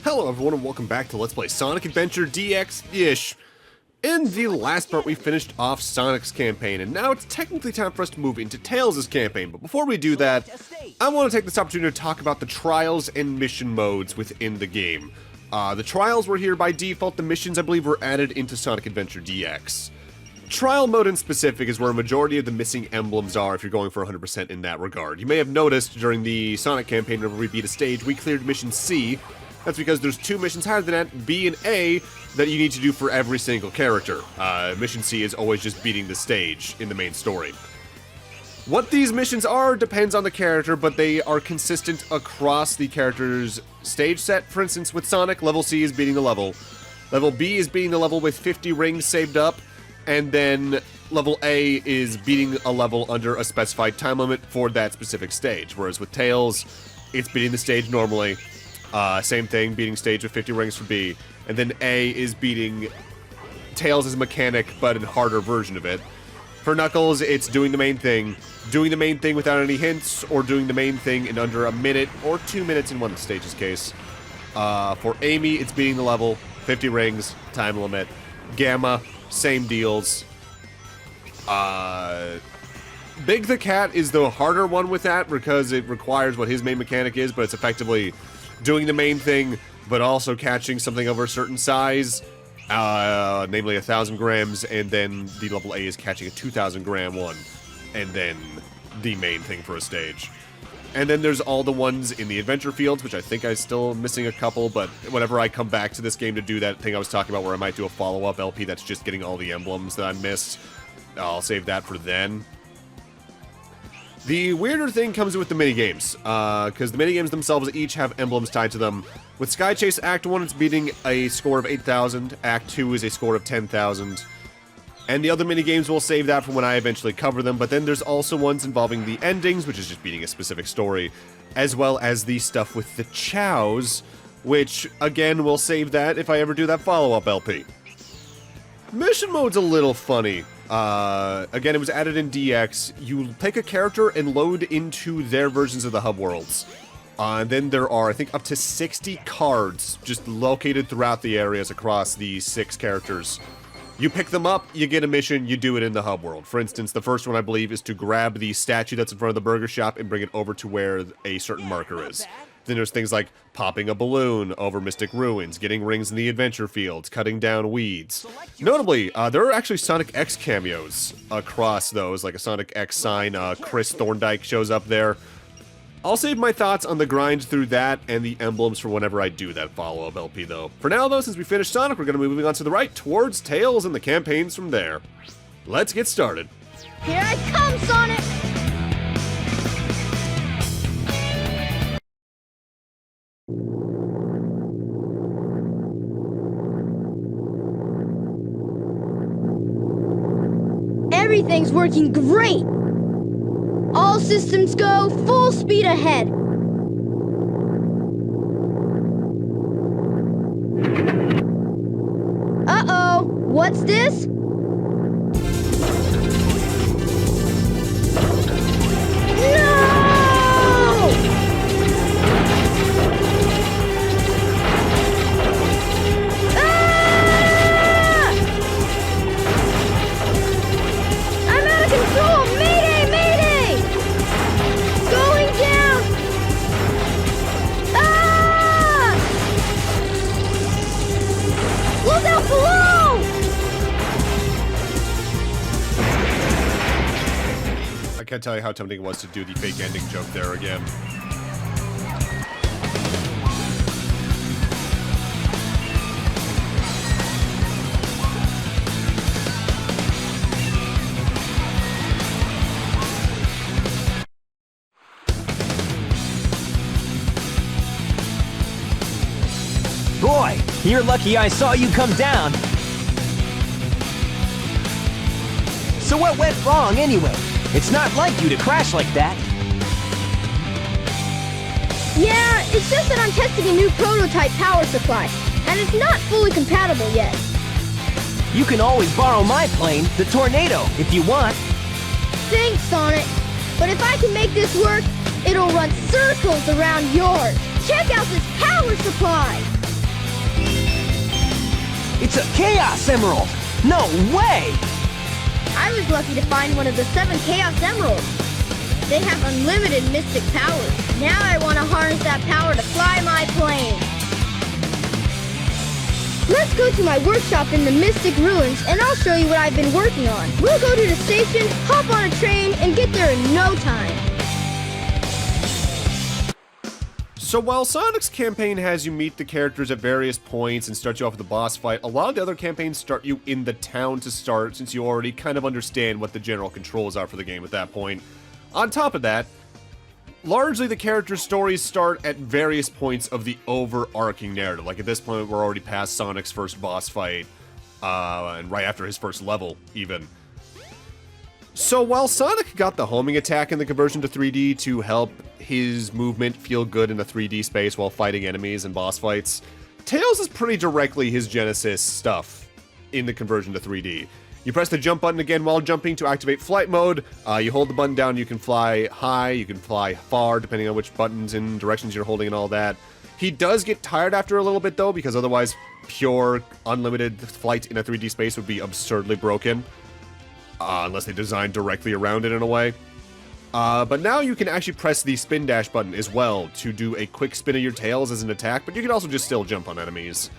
Hello everyone and welcome back to Let's Play Sonic Adventure DX-ish. In the last part we finished off Sonic's campaign, and now it's technically time for us to move into Tails' campaign. But before we do that, I want to take this opportunity to talk about the trials and mission modes within the game. The trials were here by default. The missions, I believe, were added into Sonic Adventure DX. Trial mode in specific is where a majority of the missing emblems are if you're going for 100% in that regard. You may have noticed during the Sonic campaign whenever we beat a stage, we cleared mission C. That's because there's two missions higher than that, B and A, that you need to do for every single character. Mission C is always just beating the stage in the main story. What these missions are depends on the character, but they are consistent across the character's stage set. For instance, with Sonic, level C is beating the level. Level B is beating the level with 50 rings saved up, and then level A is beating a level under a specified time limit for that specific stage. Whereas with Tails, it's beating the stage normally. Same thing, beating stage with 50 rings for B. And then A is beating Tails as a mechanic, but a harder version of it. For Knuckles, it's doing the main thing without any hints, or doing the main thing in under a minute or 2 minutes in one of the stages' case. For Amy, it's beating the level, 50 rings, time limit. Gamma, same deals. Big the Cat is the harder one with that, because it requires what his main mechanic is, but it's effectively doing the main thing, but also catching something over a certain size, namely 1,000 grams, and then the level A is catching a 2,000 gram one, and then the main thing for a stage. And then there's all the ones in the adventure fields, which I think I'm still missing a couple, but whenever I come back to this game to do that thing I was talking about where I might do a follow-up LP that's just getting all the emblems that I missed, I'll save that for then. The weirder thing comes with the minigames, because the minigames themselves each have emblems tied to them. With Sky Chase Act 1, it's beating a score of 8,000, Act 2 is a score of 10,000, and the other minigames will save that for when I eventually cover them, but then there's also ones involving the endings, which is just beating a specific story, as well as the stuff with the chows, which, again, we'll save that if I ever do that follow-up LP. Mission mode's a little funny. Again, it was added in DX. You take a character and load into their versions of the hub worlds. And then there are, I think, up to 60 cards just located throughout the areas across the 6 characters. You pick them up, you get a mission, you do it in the hub world. For instance, the first one, I believe, is to grab the statue that's in front of the burger shop and bring it over to where a certain marker is. Then there's things like popping a balloon over Mystic Ruins, getting rings in the adventure fields, cutting down weeds. Notably, there are actually Sonic X cameos across those, like a Sonic X sign. Chris Thorndike shows up there. I'll save my thoughts on the grind through that and the emblems for whenever I do that follow-up LP, though. For now, though, since we finished Sonic, we're going to be moving on to the right, towards Tails and the campaigns from there. Let's get started. Here I come, Sonic! Everything's working great! All systems go, full speed ahead! Uh-oh! What's this? I can't tell you how tempting it was to do the fake ending joke there again. Boy, you're lucky I saw you come down. So what went wrong anyway? It's not like you to crash like that. Yeah, it's just that I'm testing a new prototype power supply, and it's not fully compatible yet. You can always borrow my plane, the Tornado, if you want. Thanks, Sonic. But if I can make this work, it'll run circles around yours. Check out this power supply! It's a Chaos Emerald! No way! I was lucky to find one of the 7 Chaos Emeralds. They have unlimited mystic powers. Now I want to harness that power to fly my plane. Let's go to my workshop in the Mystic Ruins and I'll show you what I've been working on. We'll go to the station, hop on a train, and get there in no time. So while Sonic's campaign has you meet the characters at various points and start you off with the boss fight, a lot of the other campaigns start you in the town to start, since you already kind of understand what the general controls are for the game at that point. On top of that, largely the character stories start at various points of the overarching narrative. Like at this point, we're already past Sonic's first boss fight, and right after his first level, even. So while Sonic got the homing attack in the conversion to 3D to help his movement feel good in a 3D space while fighting enemies and boss fights, Tails is pretty directly his Genesis stuff in the conversion to 3D. You press the jump button again while jumping to activate flight mode. You hold the button down, you can fly high, you can fly far, depending on which buttons and directions you're holding and all that. He does get tired after a little bit though, because otherwise pure unlimited flight in a 3D space would be absurdly broken. Unless they design directly around it in a way. But now you can actually press the spin dash button as well to do a quick spin of your tails as an attack, but you can also just still jump on enemies.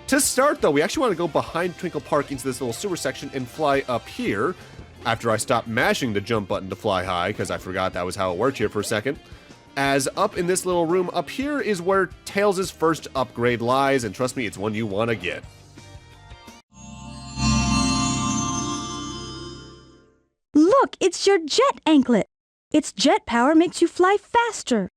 To start though, we actually want to go behind Twinkle Park into this little sewer section and fly up here, after I stopped mashing the jump button to fly high, because I forgot that was how it worked here for a second. As up in this little room up here is where Tails' first upgrade lies, and trust me, it's one you want to get. Look, it's your jet anklet. Its jet power makes you fly faster.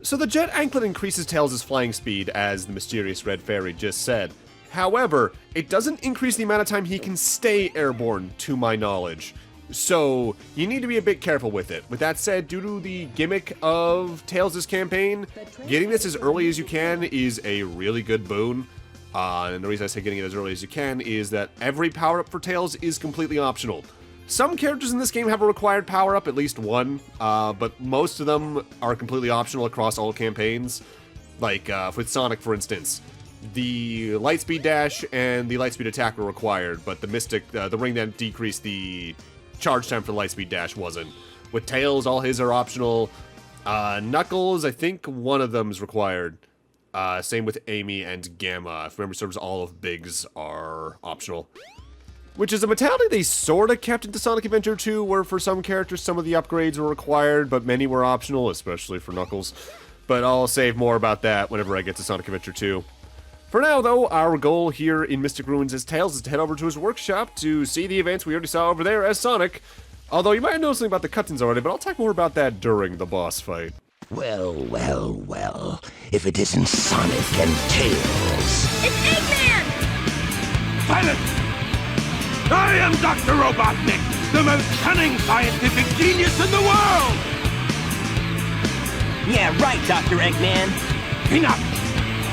So the jet anklet increases Tails' flying speed, as the mysterious red fairy just said. However, it doesn't increase the amount of time he can stay airborne, to my knowledge. So, you need to be a bit careful with it. With that said, due to the gimmick of Tails' campaign, getting this as early as you can is a really good boon. And the reason I say getting it as early as you can is that every power-up for Tails is completely optional. Some characters in this game have a required power-up, at least one, but most of them are completely optional across all campaigns. Like, with Sonic, for instance, the Lightspeed Dash and the Lightspeed Attack were required, but the Mystic, the ring that decreased the charge time for the Lightspeed Dash wasn't. With Tails, all his are optional. Knuckles, I think one of them is required. Same with Amy and Gamma. If memory serves, all of Biggs are optional. Which is a mentality they sorta kept into Sonic Adventure 2, where for some characters some of the upgrades were required, but many were optional, especially for Knuckles. But I'll save more about that whenever I get to Sonic Adventure 2. For now, though, our goal here in Mystic Ruins as Tails is to head over to his workshop to see the events we already saw over there as Sonic. Although you might have noticed something about the cutscenes already, but I'll talk more about that during the boss fight. Well, well, well. If it isn't Sonic and Tails. It's Eggman! Silence! I am Dr. Robotnik, the most cunning scientific genius in the world! Yeah, right, Dr. Eggman. Enough!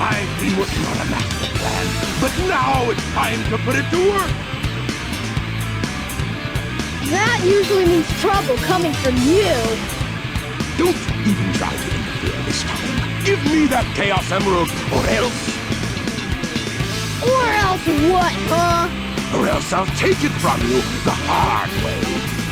I've been working on a master plan, but now it's time to put it to work! That usually means trouble coming from you. Don't even try to interfere this time. Give me that Chaos Emerald, or else... Or else what, huh? Or else I'll take it from you the hard way.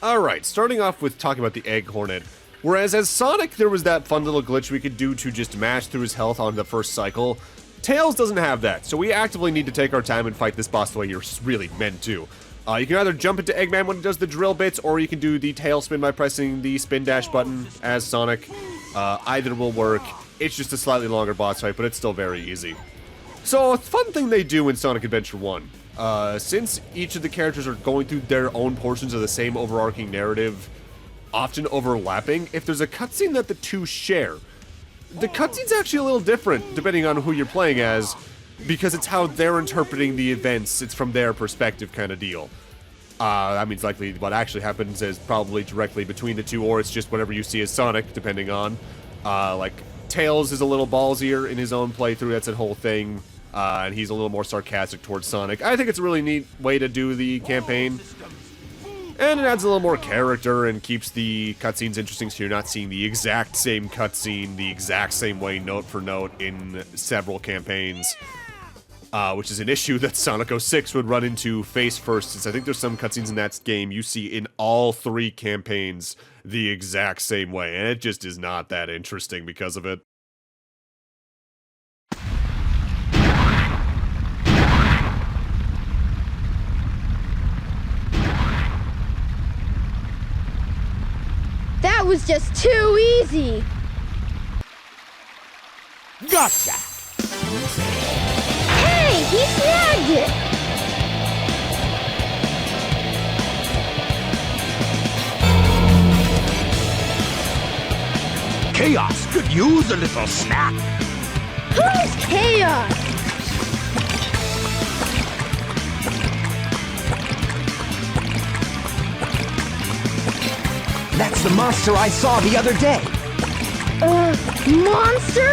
Alright, starting off with talking about the Egg Hornet. Whereas as Sonic, there was that fun little glitch we could do to just mash through his health on the first cycle. Tails doesn't have that, so we actively need to take our time and fight this boss the way you're really meant to. You can either jump into Eggman when he does the drill bits, or you can do the tail spin by pressing the spin dash button as Sonic. Either will work. It's just a slightly longer boss fight, but it's still very easy. So, a fun thing they do in Sonic Adventure 1. Since each of the characters are going through their own portions of the same overarching narrative, often overlapping, if there's a cutscene that the two share, the cutscene's actually a little different depending on who you're playing as. because it's how they're interpreting the events. It's from their perspective kind of deal. That means likely what actually happens is probably directly between the two, or it's just whatever you see as Sonic, depending on. Like, Tails is a little ballsier in his own playthrough, that's that whole thing, and he's a little more sarcastic towards Sonic. I think it's a really neat way to do the campaign, and it adds a little more character and keeps the cutscenes interesting, so you're not seeing the exact same cutscene the exact same way, note for note, in several campaigns. Which is an issue that Sonic 06 would run into face first, since I think there's some cutscenes in that game you see in all 3 campaigns the exact same way, and it just is not that interesting because of it. That was just too easy. Gotcha! Hey, he snagged it. Chaos could use a little snack. Who's Chaos? That's the monster I saw the other day. Monster?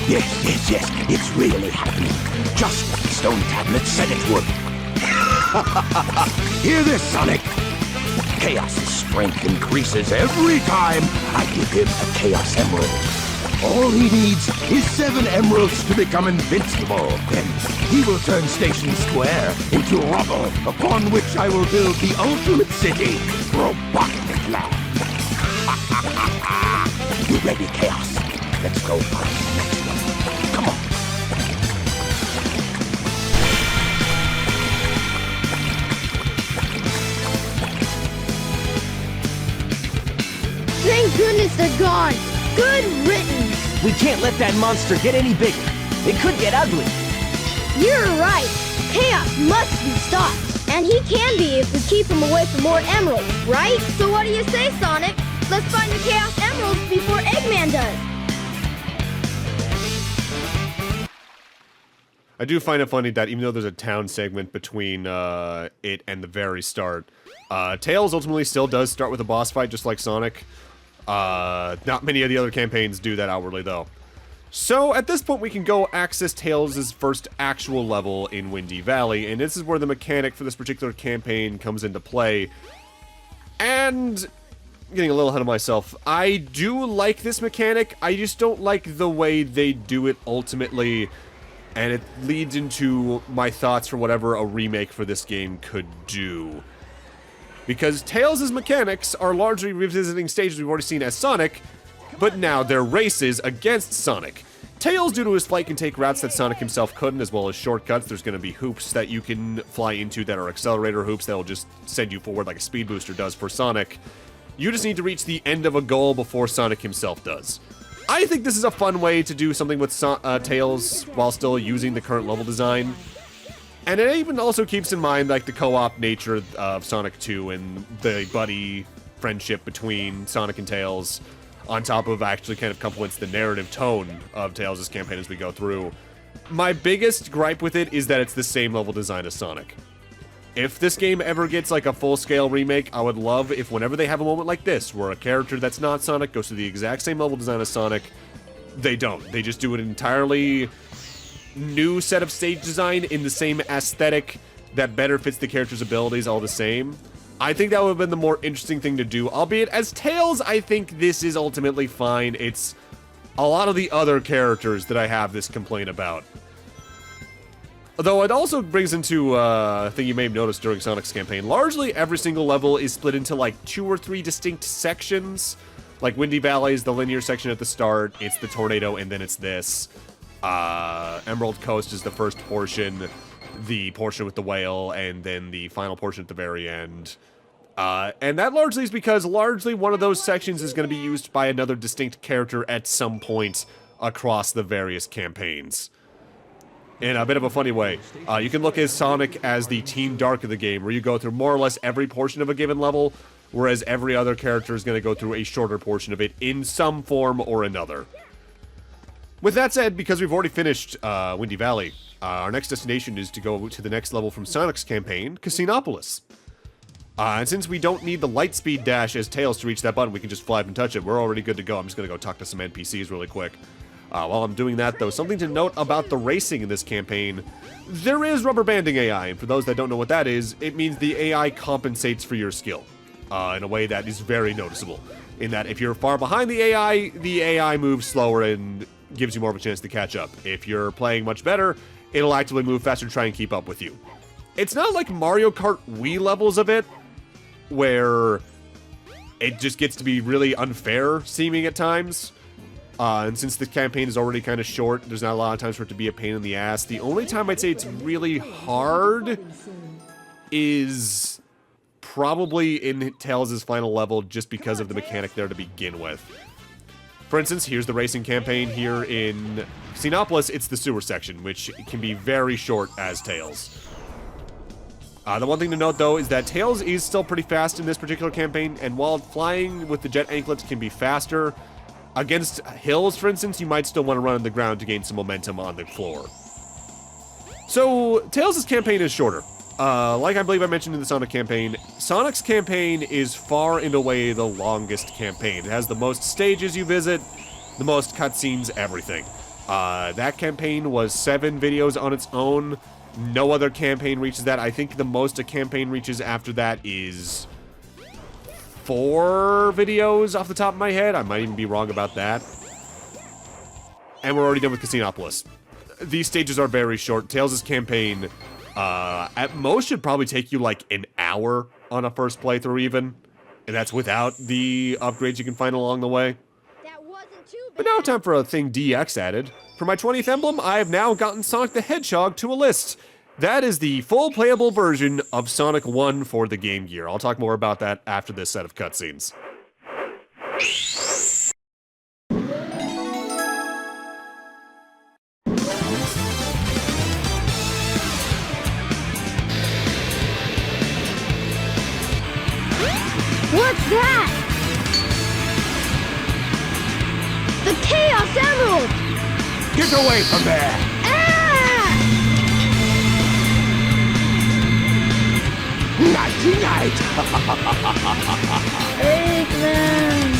Yes, it's really happening. Just what the stone tablet said it would. Hear this, Sonic? Chaos's strength increases every time I give him a Chaos Emerald. All he needs is 7 emeralds to become invincible. Then he will turn Station Square into rubble, upon which I will build the ultimate city, Robotnik Land. You ready, Chaos? Let's go find the next one. Come on. Thank goodness they're gone. Good riddance. We can't let that monster get any bigger. It could get ugly. You're right. Chaos must be stopped. And he can be if we keep him away from more emeralds, right? So what do you say, Sonic? Let's find the Chaos Emeralds before Eggman does. I do find it funny that even though there's a town segment between it and the very start, Tails ultimately still does start with a boss fight just like Sonic. Not many of the other campaigns do that outwardly, though. So, at this point, we can go access Tails' first actual level in Windy Valley, and this is where the mechanic for this particular campaign comes into play. And, getting a little ahead of myself, I do like this mechanic, I just don't like the way they do it ultimately, and it leads into my thoughts for whatever a remake for this game could do. Because Tails' mechanics are largely revisiting stages we've already seen as Sonic, but now they're races against Sonic. Tails, due to his flight, can take routes that Sonic himself couldn't, as well as shortcuts. There's going to be hoops that you can fly into that are accelerator hoops that will just send you forward like a speed booster does for Sonic. You just need to reach the end of a goal before Sonic himself does. I think this is a fun way to do something with Tails while still using the current level design. And it even also keeps in mind like the co-op nature of Sonic 2 and the buddy friendship between Sonic and Tails, on top of actually kind of complements the narrative tone of Tails' campaign as we go through. My biggest gripe with it is that it's the same level design as Sonic. If this game ever gets like a full-scale remake, I would love if whenever they have a moment like this, where a character that's not Sonic goes to the exact same level design as Sonic, they don't. They just do an entirely new set of stage design in the same aesthetic that better fits the character's abilities all the same. I think that would have been the more interesting thing to do, albeit as Tails, I think this is ultimately fine. It's a lot of the other characters that I have this complaint about. Though it also brings into a thing you may have noticed during Sonic's campaign. Largely every single level is split into like 2 or 3 distinct sections. Like Windy Valley is the linear section at the start, it's the tornado, and then it's this. Emerald Coast is the first portion, the portion with the whale, and then the final portion at the very end. And that largely is because largely one of those sections is going to be used by another distinct character at some point across the various campaigns. In a bit of a funny way, you can look at Sonic as the Team Dark of the game, where you go through more or less every portion of a given level, whereas every other character is going to go through a shorter portion of it in some form or another. With that said, because we've already finished Windy Valley, our next destination is to go to the next level from Sonic's campaign, Casinopolis. And since we don't need the light speed dash as Tails to reach that button, we can just fly up and touch it. We're already good to go. I'm just going to go talk to some NPCs really quick. While I'm doing that, though, something to note about the racing in this campaign, there is rubber banding AI, and for those that don't know what that is, it means the AI compensates for your skill in a way that is very noticeable. In that if you're far behind the AI moves slower and gives you more of a chance to catch up. If you're playing much better, it'll actively move faster to try and keep up with you. It's not like Mario Kart Wii levels of it, where it just gets to be really unfair seeming at times. And since the campaign is already kind of short, there's not a lot of times for it to be a pain in the ass. The only time I'd say it's really hard is probably in Tails' final level, just because of the mechanic there to begin with. For instance, here's the racing campaign here in Casinopolis. It's the sewer section, which can be very short as Tails. The one thing to note, though, is that Tails is still pretty fast in this particular campaign, and while flying with the jet anklets can be faster, against hills, for instance, you might still want to run on the ground to gain some momentum on the floor. So, Tails' campaign is shorter. Like I believe I mentioned in the Sonic campaign, Sonic's campaign is far and away the longest campaign. It has the most stages you visit, the most cutscenes, everything. That campaign was 7 videos on its own. No other campaign reaches that. I think the most a campaign reaches after that is 4 videos off the top of my head. I might even be wrong about that. And we're already done with Casinopolis. These stages are very short. Tails' campaign, at most, should probably take you like an hour on a first playthrough even. And that's without the upgrades you can find along the way. That wasn't too bad. But now time for a thing DX added. For my 20th emblem, I have now gotten Sonic the Hedgehog to a list. That is the full playable version of Sonic 1 for the Game Gear. I'll talk more about that after this set of cutscenes. What's that? The Chaos Emerald! Get away from there! Ah! Nighty night! Eggman!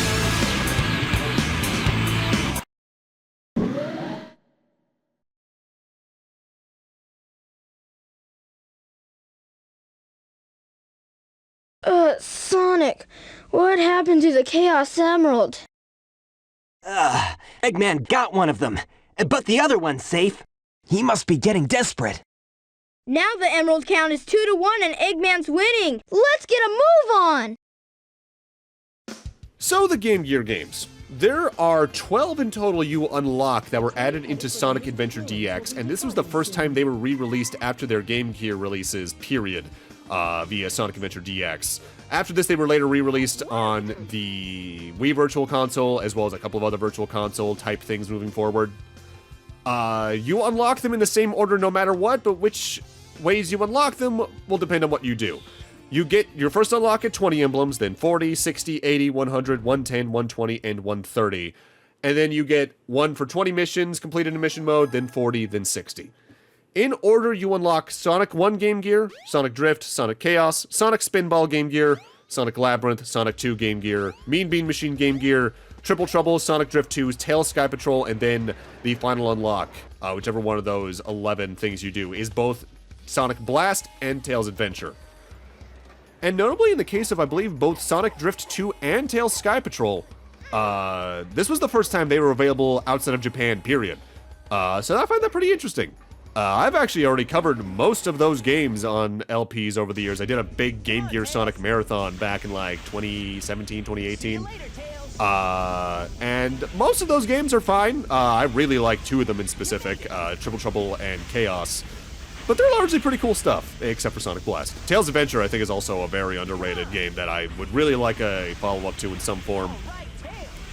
Sonic, what happened to the Chaos Emerald? Eggman got one of them, but the other one's safe. He must be getting desperate. Now the emerald count is 2-1 and Eggman's winning. Let's get a move on. So the Game Gear games. There are 12 in total you unlock that were added into Sonic Adventure DX, and this was the first time they were re-released after their Game Gear releases, period, via Sonic Adventure DX. After this, they were later re-released on the Wii Virtual Console, as well as a couple of other Virtual Console type things moving forward. You unlock them in the same order no matter what, but which ways you unlock them will depend on what you do. You get your first unlock at 20 emblems, then 40, 60, 80, 100, 110, 120, and 130. And then you get 1 for 20 missions completed in mission mode, then 40, then 60. In order, you unlock Sonic 1 Game Gear, Sonic Drift, Sonic Chaos, Sonic Spinball Game Gear, Sonic Labyrinth, Sonic 2 Game Gear, Mean Bean Machine Game Gear, Triple Trouble, Sonic Drift 2's Tails Sky Patrol, and then the final unlock, whichever one of those 11 things you do, is both Sonic Blast and Tails Adventure. And notably in the case of, I believe, both Sonic Drift 2 and Tails Sky Patrol, this was the first time they were available outside of Japan, period. So I find that pretty interesting. I've actually already covered most of those games on LPs over the years. I did a big Game Gear Sonic marathon back in like 2017, 2018. And most of those games are fine. I really like 2 of them in specific, Triple Trouble and Chaos. But they're largely pretty cool stuff, except for Sonic Blast. Tails Adventure, I think, is also a very underrated game that I would really like a follow-up to in some form.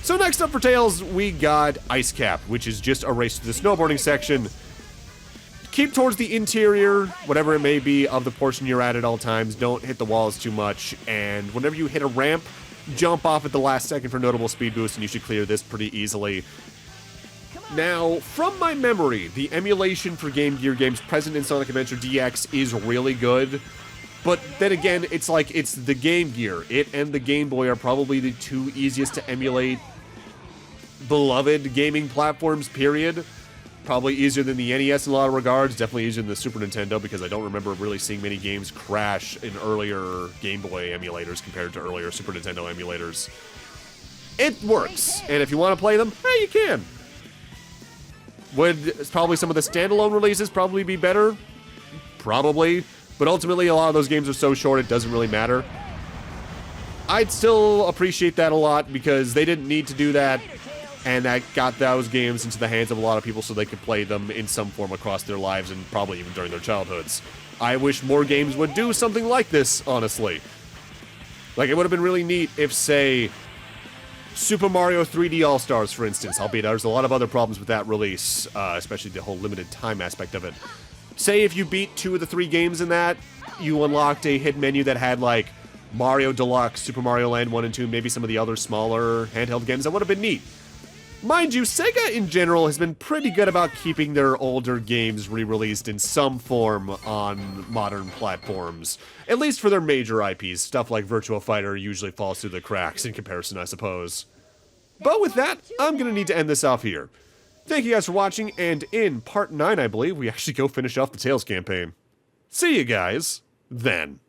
So next up for Tails, we got Ice Cap, which is just a race to the snowboarding section. Keep towards the interior, whatever it may be, of the portion you're at all times. Don't hit the walls too much, and whenever you hit a ramp, jump off at the last second for notable speed boost, and you should clear this pretty easily. Now, from my memory, the emulation for Game Gear games present in Sonic Adventure DX is really good. But then again, it's like, it's the Game Gear. It and the Game Boy are probably the two easiest to emulate beloved gaming platforms, period. Probably easier than the NES in a lot of regards. Definitely easier than the Super Nintendo, because I don't remember really seeing many games crash in earlier Game Boy emulators compared to earlier Super Nintendo emulators. It works, and if you want to play them, hey, you can. Would probably some of the standalone releases probably be better? Probably. But ultimately, a lot of those games are so short, it doesn't really matter. I'd still appreciate that a lot, because they didn't need to do that, and that got those games into the hands of a lot of people so they could play them in some form across their lives, and probably even during their childhoods. I wish more games would do something like this, honestly. Like, it would have been really neat if, say, Super Mario 3D All-Stars, for instance, albeit there's a lot of other problems with that release, especially the whole limited time aspect of it. Say if you beat 2 of the 3 games in that, you unlocked a hidden menu that had, like, Mario Deluxe, Super Mario Land 1 and 2, maybe some of the other smaller handheld games. That would have been neat. Mind you, Sega in general has been pretty good about keeping their older games re-released in some form on modern platforms. At least for their major IPs. Stuff like Virtua Fighter usually falls through the cracks in comparison, I suppose. But with that, I'm going to need to end this off here. Thank you guys for watching, and in part 9, I believe, we actually go finish off the Tails campaign. See you guys then.